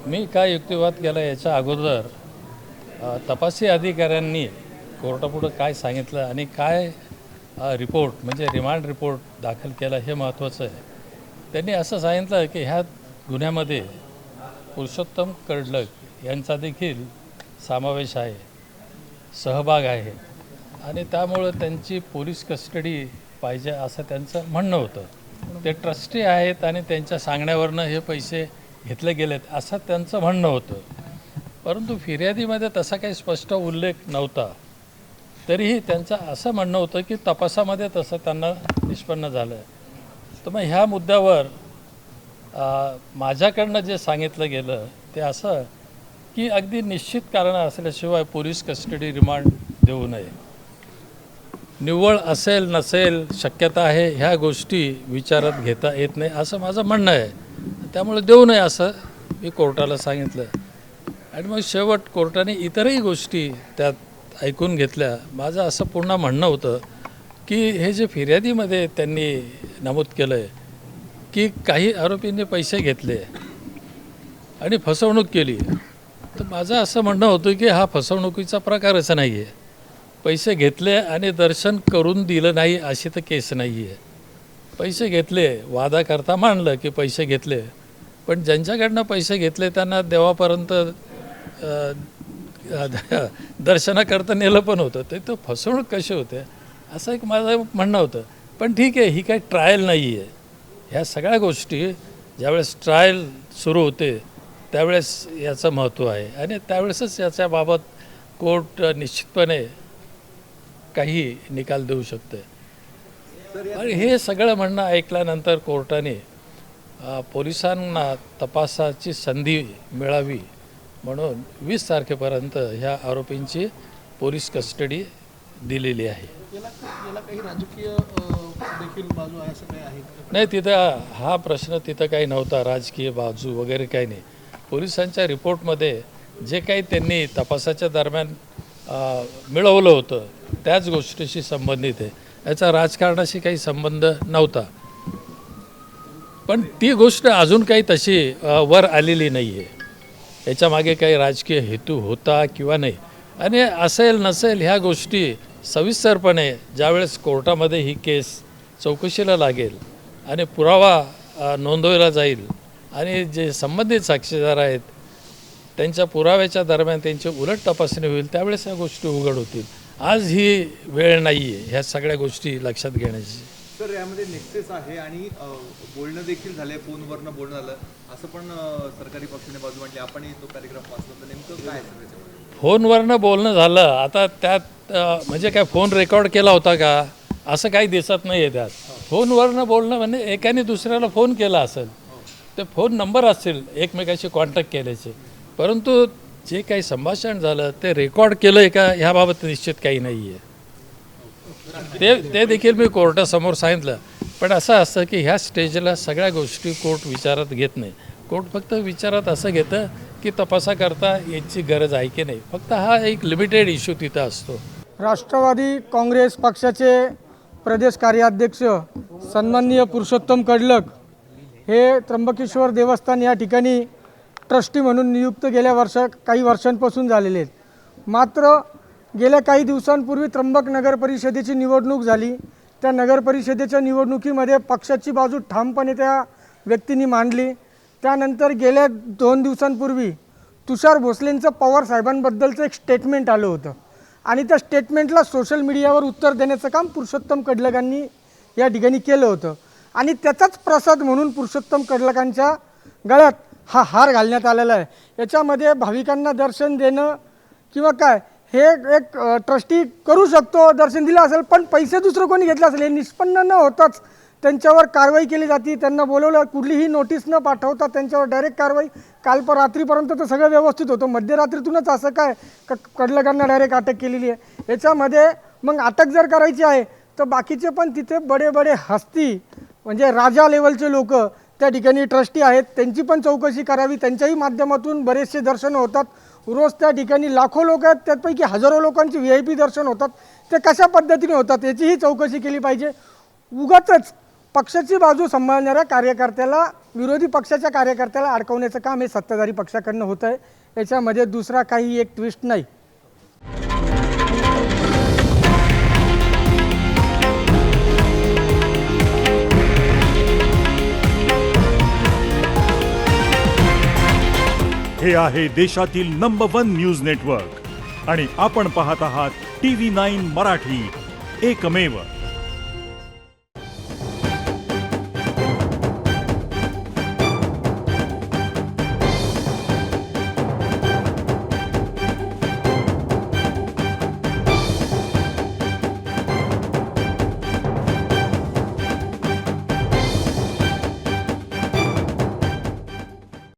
मी काय युक्तिवाद केला याच्या अगोदर तपासी अधिकाऱ्यांनी कोर्टापुढं काय सांगितलं आणि काय रिपोर्ट म्हणजे रिमांड रिपोर्ट दाखल केला हे महत्त्वाचं आहे. त्यांनी असं सांगितलं की ह्या गुन्ह्यामध्ये पुरुषोत्तम कडलक यांचा देखील समावेश आहे, सहभाग आहे आणि त्यामुळं त्यांची पोलीस कस्टडी पाहिजे असं त्यांचं म्हणणं होतं. ते ट्रस्टी आहेत आणि त्यांच्या सांगण्यावरनं हे पैसे घेतले गेलेत असं त्यांचं म्हणणं होतं. परंतु फिर्यादीमध्ये तसा काही स्पष्ट उल्लेख नव्हता. तरीही त्यांचं असं म्हणणं होतं की तपासामध्ये तसं त्यांना निष्पन्न झालं. तर मग ह्या मुद्द्यावर माझ्याकडनं जे सांगितलं गेलं ते असं की अगदी निश्चित कारण असल्याशिवाय पोलीस कस्टडी रिमांड देऊ नये. निव्वळ असेल नसेल शक्यता आहे ह्या गोष्टी विचारात घेता येत नाही असं माझं म्हणणं आहे. त्यामुळे देऊ नये असं मी कोर्टाला सांगितलं आणि मग शेवट कोर्टाने इतरही गोष्टी त्यात ऐकून घेतल्या. माझं असं पूर्ण म्हणणं होतं की हे जे फिर्यादीमध्ये त्यांनी नमूद केलं आहे की काही आरोपींनी पैसे घेतले आणि फसवणूक केली, तर माझं असं म्हणणं होतं की हा फसवणुकीचा प्रकारच नाही आहे. पैसे घेतले आणि दर्शन करून दिलं नाही अशी तर केस नाही आहे. पैसे घेतले, वादा करता मानलं की पैसे घेतले, पण ज्यांच्याकडनं पैसे घेतले त्यांना देवापर्यंत दर्शनाकरता नेलं पण होतं. ते तर फसवणूक कशी होते असं एक माझं म्हणणं होतं. पण ठीक आहे, ही काही ट्रायल नाही आहे. ह्या सगळ्या गोष्टी ज्यावेळेस ट्रायल सुरू होते त्यावेळेस याचं महत्त्व आहे आणि त्यावेळेसच याच्याबाबत कोर्ट निश्चितपणे काही निकाल देऊ शकते. आणि हे सगळं म्हणणं ऐकल्यानंतर कोर्टाने पोलिसांना तपासाची संधी मिळावी म्हणून 20 तारखेपर्यंत ह्या आरोपींची पोलीस कस्टडी दिलेली आहे. काही राजकीय देखील बाजू आहे असं काही आहे? नाही, तिथं हा प्रश्न तिथं काही नव्हता. राजकीय बाजू वगैरे काही नाही. पोलिसांच्या रिपोर्टमध्ये जे काही त्यांनी तपासाच्या दरम्यान मिळवलं होतं त्याच गोष्टीशी संबंधित आहे. याचा राजकारणाशी काही संबंध नव्हता. पण ती गोष्ट अजून काही तशी वर आलेली नाही आहे. याच्यामागे काही राजकीय हेतू होता किंवा नाही. आणि असेल नसेल ह्या गोष्टी सविस्तरपणे ज्यावेळेस कोर्टामध्ये ही केस चौकशीला लागेल आणि पुरावा नोंदवला जाईल आणि जे संबंधित साक्षीदार आहेत त्यांच्या पुराव्याच्या दरम्यान त्यांची उलट तपासणी होईल त्यावेळेस ह्या गोष्टी उघड होतील. आज ही वेळ नाही आहे ह्या सगळ्या गोष्टी लक्षात घेण्याची. सर, यामध्ये नेक्सेस आहे आणि बोलणं देखील झालंय, फोनवरनं बोलणं झालं असं पण सरकारी पक्षाने बाजू मांडली. आपणही तो पॅरेग्राफ वाचला, तर नेमकं काय आहे त्याच्यामध्ये? फोनवरनं बोलणं झालं. आता त्यात म्हणजे काय फोन रेकॉर्ड केला होता का असं काही दिसत नाही आहे त्यात. फोनवरनं बोलणं म्हणजे एकाने दुसऱ्याला फोन केला असेल, ते फोन नंबर असतील एकमेकाशी कॉन्टॅक्ट केल्याचे, परंतु जे काही संभाषण झालं ते रेकॉर्ड केलं आहे का ह्याबाबत निश्चित काही नाही आहे. ते देखील मी कोर्टासमोर सांगितलं. पण असं असतं की ह्या स्टेजला सगळ्या गोष्टी कोर्ट विचारात घेत नाही. कोर्ट फक्त विचारात असं घेतं की तपासाकरता याची गरज आहे की नाही. फक्त हा एक लिमिटेड इश्यू तिथं असतो. राष्ट्रवादी काँग्रेस पक्षाचे प्रदेश कार्याध्यक्ष सन्माननीय पुरुषोत्तम कडलक हे त्र्यंबकेश्वर देवस्थान या ठिकाणी ट्रस्टी म्हणून नियुक्त गेल्या काही वर्षांपासून झालेले आहेत. मात्र गेल्या काही दिवसांपूर्वी त्र्यंबक नगर परिषदेची निवडणूक झाली. त्या नगर परिषदेच्या निवडणुकीमध्ये पक्षाची बाजू ठामपणे त्या व्यक्तींनी मांडली. त्यानंतर गेल्या 2 दिवसांपूर्वी तुषार भोसलेंचं पवार साहेबांबद्दलचं एक स्टेटमेंट आलं होतं आणि त्या स्टेटमेंटला सोशल मीडियावर उत्तर देण्याचं काम पुरुषोत्तम कडलकांनी या ठिकाणी केलं होतं आणि त्याचाच प्रसाद म्हणून पुरुषोत्तम कडलकांच्या गळ्यात हा हार घालण्यात आलेला आहे. याच्यामध्ये भाविकांना दर्शन देणं किंवा काय हे एक ट्रस्टी करू शकतो, दर्शन दिलं असेल, पण पैसे दुसरं कोणी घेतलं असेल हे निष्पन्न न होताच त्यांच्यावर कारवाई केली जाते. त्यांना बोलवलं, कुठलीही नोटीस न पाठवता त्यांच्यावर डायरेक्ट कारवाई. रात्रीपर्यंत तर सगळं व्यवस्थित होतं, मध्यरात्रीतूनच असं काय कडलकांना डायरेक्ट अटक केलेली आहे. याच्यामध्ये मग अटक जर करायची आहे तर बाकीचे पण तिथे बडे हस्ती म्हणजे राजा लेवलचे लोक त्या ठिकाणी ट्रस्टी आहेत, त्यांची पण चौकशी करावी. त्यांच्याही माध्यमातून बरेचसे दर्शन होतात. रोज त्या ठिकाणी लाखो लोक आहेत, त्यापैकी हजारो लोकांची VIP दर्शन होतात. ते कशा पद्धतीने होतात याचीही चौकशी केली पाहिजे. उगाचच पक्षाची बाजू सांभाळणाऱ्या कार्यकर्त्याला, विरोधी पक्षाच्या कार्यकर्त्याला अडकवण्याचं काम हे सत्ताधारी पक्षाकडनं होतं आहे. याच्यामध्ये दुसरा काही एक ट्विस्ट नाही. हे आहे देशातील नंबर 1 न्यूज नेटवर्क आणि आपण पाहत आहात TV9 मराठी, एकमेव.